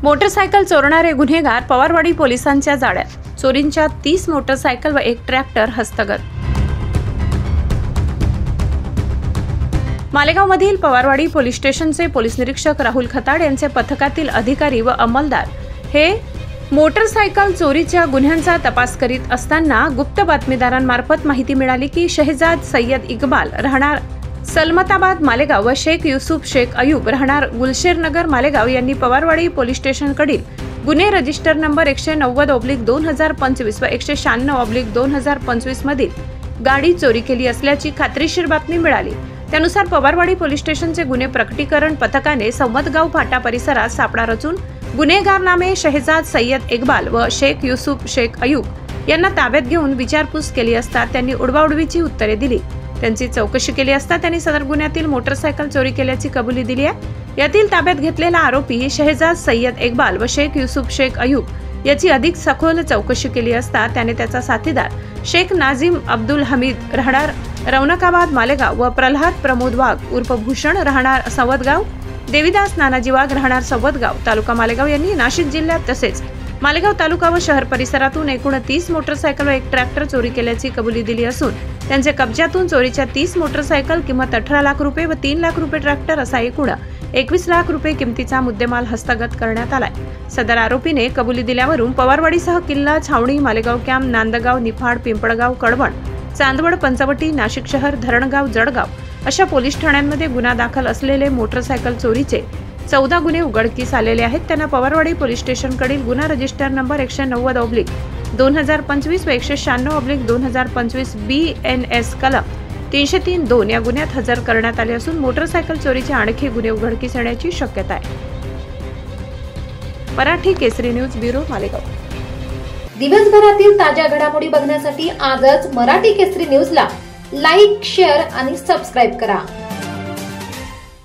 Motorcycle चोरणारे गुन्हेगार पवारवाडी पोलिसांच्या जाळ्यात। चोरींच्या 30 मोटरसायकल व एक ट्रॅक्टर हस्तगत। मालेगावमधील पवारवाडी पोलीस स्टेशनचे पोलीस निरीक्षक राहुल खताड यांचे पथकातील अधिकारी व अंमलदार हे मोटरसायकल चोरीच्या गुन्ह्यांचा तपास करीत असताना गुप्त बातमीदारांमार्फत माहिती मिळाली की शहजाद सय्यद इक्बाल राहणार सलमताबाद मालेगाव व शेख युसुफ शेख अयूब राहणार गुलशेरनगर मालेगाव यांनी पवारवाडी पोलीस स्टेशनकडील गुन्हे रजिस्टर नंबर 190/2025 व 196/2025 मधील गाडी चोरी केली असल्याची खात्रीशीर बातमी मिळाली। त्यानुसार पवारवाडी पोलीस स्टेशनचे गुन्हे प्रकटीकरण पथकाने संवतगाव फाटा परिसरात सापळा रचून गुन्हेगार नामे शहजाद सय्यद इक्बाल व शेख युसुफ शेख अयूब यांना ताब्यात घेऊन विचारपूस केली असता त्यांनी उडवाउडवीची उत्तरे दिली। त्यांची चौकशी केली असता त्यांनी सदर गुन्ह्यातील मोटरसायकल चोरी केल्याची कबुली दिली आहे। यातील ताब्यात घेतलेला आरोपी शहजाद सय्यद इक्बाल व शेख युसुफ शेख अयूब याची अधिक सखोल चौकशी केली असता त्याने त्याचा साथीदार शेख नाझीम अब्दुल हमीद राहणार रौनकाबाद मालेगाव व प्रल्हाद प्रमोद वाघ उर्फ भूषण राहणार संवतगाव, देवीदास नानाजी वाघ राहणार संवतगाव तालुका मालेगाव यांनी नाशिक जिल्ह्यात तसेच मालेगाव तालुका व शहर परिसरातून एकूण 30 मोटरसायकल व एक ट्रॅक्टर चोरी केल्याची कबुली दिली असून त्यांच्या कब्जातून चोरीच्या 30 मोटरसायकल किंमत 18 लाख रुपये व 3 लाख रुपये ट्रॅक्टर असा एकूण 21 लाख रुपये किमतीचा मुद्देमाल हस्तगत करण्यात आलाय। सदर आरोपीने कबुली दिल्यावरून पवारवाडीसह किल्ला, छावणी, मालेगाव कॅम्प, नांदगाव, निफाड, पिंपळगाव, कळवण, चांदवड, पंचवटी, नाशिक शहर, धरणगाव, जळगाव अशा पोलीस ठाण्यांमध्ये गुन्हा दाखल असलेले मोटरसायकल चोरीचे 14 गुन्हे उघडकीस आलेले आहेत। त्यांना पवारवाडी पोलीस स्टेशनकडील गुन्हा रजिस्टर नंबर 190/2025 व 196/2025 BNS कलम 303(2) या गुन्ह्यात हजर करण्यात आले असून मोटरसायकल चोरीचे आणखी गुन्हे उघडकीस येण्याची शक्यता आहे। मराठी केसरी न्यूज ब्युरो मालेगाव। दिवसभरातील ताज्या घडामोडी बघण्यासाठी आजच मराठी केसरी न्यूजला लाईक, शेअर आणि सबस्क्राईब करा।